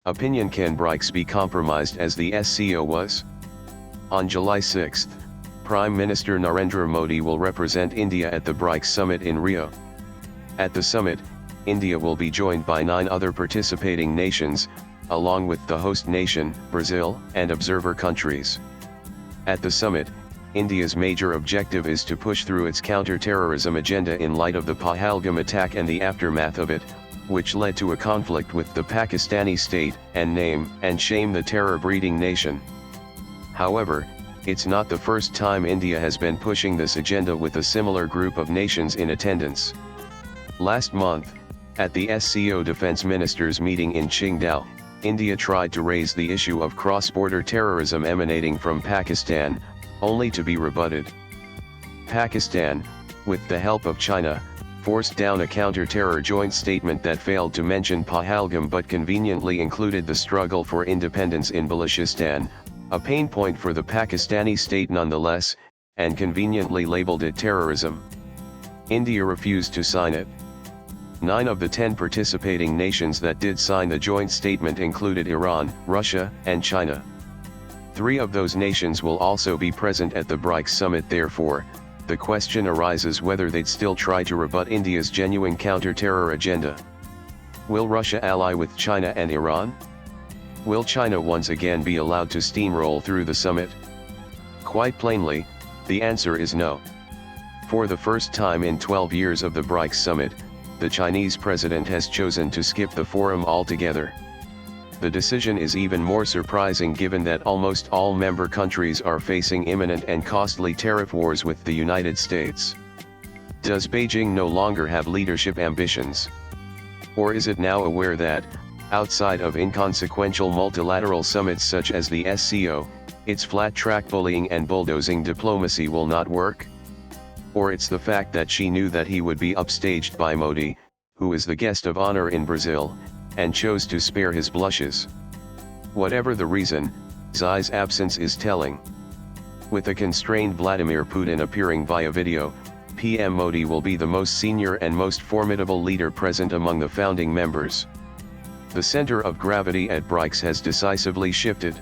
Opinion: can BRICS be compromised as the SCO was? On July 6, Prime Minister Narendra Modi will represent India at the BRICS summit in Rio. At the summit, India will be joined by 9 other participating nations, along with the host nation, Brazil, and observer countries. At the summit, India's major objective is to push through its counter-terrorism agenda in light of the Pahalgam attack and the aftermath of it, which led to a conflict with the Pakistani state, and name and shame the terror-breeding nation. However, it's not the first time India has been pushing this agenda with a similar group of nations in attendance. Last month, at the SCO Defense Ministers meeting in Qingdao, India tried to raise the issue of cross-border terrorism emanating from Pakistan, only to be rebutted. Pakistan, with the help of China, forced down a counter-terror joint statement that failed to mention Pahalgam but conveniently included the struggle for independence in Balochistan, a pain point for the Pakistani state nonetheless, and conveniently labeled it terrorism. India refused to sign it. 9 of the 10 participating nations that did sign the joint statement included Iran, Russia, and China. 3 of those nations will also be present at the BRICS summit. Therefore, the question arises whether they'd still try to rebut India's genuine counter-terror agenda. Will Russia ally with China and Iran? Will China once again be allowed to steamroll through the summit? Quite plainly, the answer is no. For the first time in 12 years of the BRICS summit, the Chinese president has chosen to skip the forum altogether. The decision is even more surprising given that almost all member countries are facing imminent and costly tariff wars with the United States. Does Beijing no longer have leadership ambitions? Or is it now aware that, outside of inconsequential multilateral summits such as the SCO, its flat-track bullying and bulldozing diplomacy will not work? Or it's the fact that she knew that he would be upstaged by Modi, who is the guest of honor in Brazil, and chose to spare his blushes. Whatever the reason, Xi's absence is telling. With a constrained Vladimir Putin appearing via video, PM Modi will be the most senior and most formidable leader present among the founding members. The center of gravity at BRICS has decisively shifted.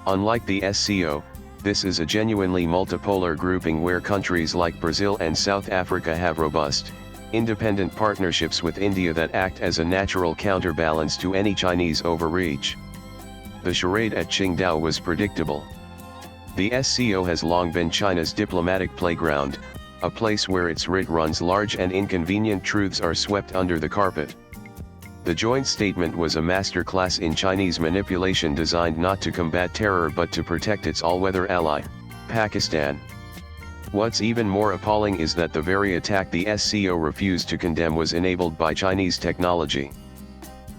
Unlike the SCO, this is a genuinely multipolar grouping where countries like Brazil and South Africa have robust, independent partnerships with India that act as a natural counterbalance to any Chinese overreach. The charade at Qingdao was predictable. The SCO has long been China's diplomatic playground, a place where its writ runs large and inconvenient truths are swept under the carpet. The joint statement was a masterclass in Chinese manipulation designed not to combat terror but to protect its all-weather ally, Pakistan. What's even more appalling is that the very attack the SCO refused to condemn was enabled by Chinese technology.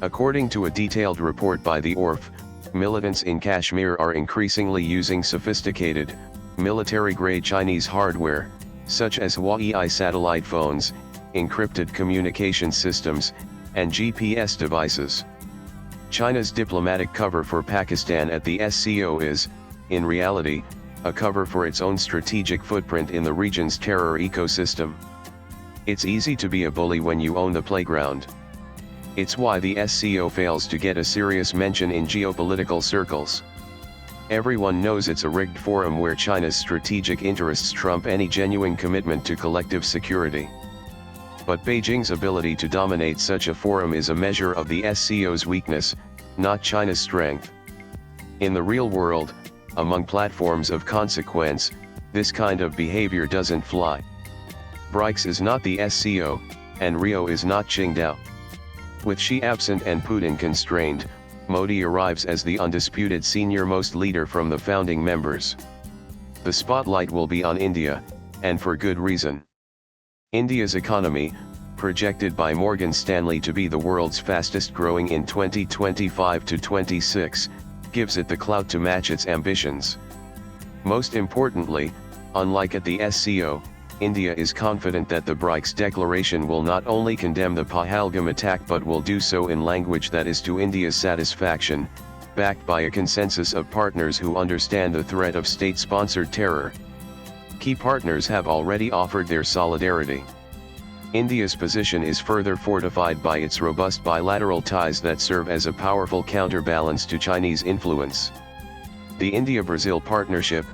According to a detailed report by the ORF, militants in Kashmir are increasingly using sophisticated, military-grade Chinese hardware, such as Huawei satellite phones, encrypted communication systems, and GPS devices. China's diplomatic cover for Pakistan at the SCO is, in reality, a cover for its own strategic footprint in the region's terror ecosystem. It's easy to be a bully when you own the playground. It's why the SCO fails to get a serious mention in geopolitical circles. Everyone knows it's a rigged forum where China's strategic interests trump any genuine commitment to collective security. But Beijing's ability to dominate such a forum is a measure of the SCO's weakness, not China's strength. In the real world, among platforms of consequence, this kind of behavior doesn't fly. BRICS is not the SCO, and Rio is not Qingdao. With Xi absent and Putin constrained, Modi arrives as the undisputed senior-most leader from the founding members. The spotlight will be on India, and for good reason. India's economy, projected by Morgan Stanley to be the world's fastest growing in 2025 to 26, gives it the clout to match its ambitions. Most importantly, unlike at the SCO, India is confident that the BRICS declaration will not only condemn the Pahalgam attack but will do so in language that is to India's satisfaction, backed by a consensus of partners who understand the threat of state-sponsored terror. Key partners have already offered their solidarity. India's position is further fortified by its robust bilateral ties that serve as a powerful counterbalance to Chinese influence. The India-Brazil partnership,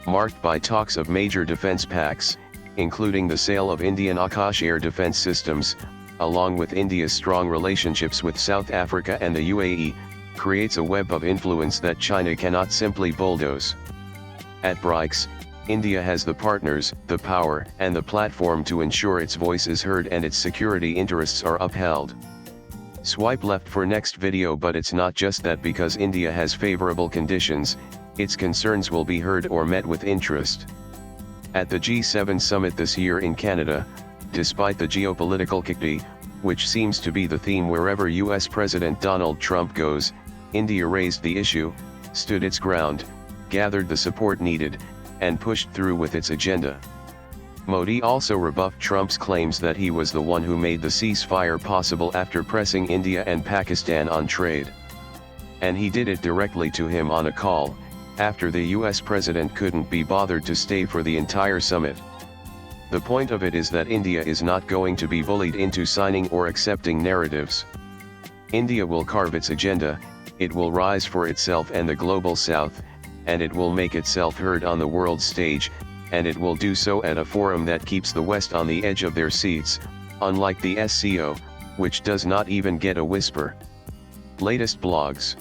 marked by talks of major defense pacts, including the sale of Indian Akash air defense systems, along with India's strong relationships with South Africa and the UAE, creates a web of influence that China cannot simply bulldoze. At BRICS, India has the partners, the power, and the platform to ensure its voice is heard and its security interests are upheld. Swipe left for next video. But it's not just that. Because India has favorable conditions, its concerns will be heard or met with interest. At the G7 summit this year in Canada, despite the geopolitical kikdi, which seems to be the theme wherever US President Donald Trump goes, India raised the issue, stood its ground, gathered the support needed, and pushed through with its agenda. Modi also rebuffed Trump's claims that he was the one who made the ceasefire possible after pressing India and Pakistan on trade. And he did it directly to him on a call, after the US president couldn't be bothered to stay for the entire summit. The point of it is that India is not going to be bullied into signing or accepting narratives. India will carve its agenda, it will rise for itself and the global south, and it will make itself heard on the world stage, and it will do so at a forum that keeps the West on the edge of their seats, unlike the SCO, which does not even get a whisper. Latest blogs.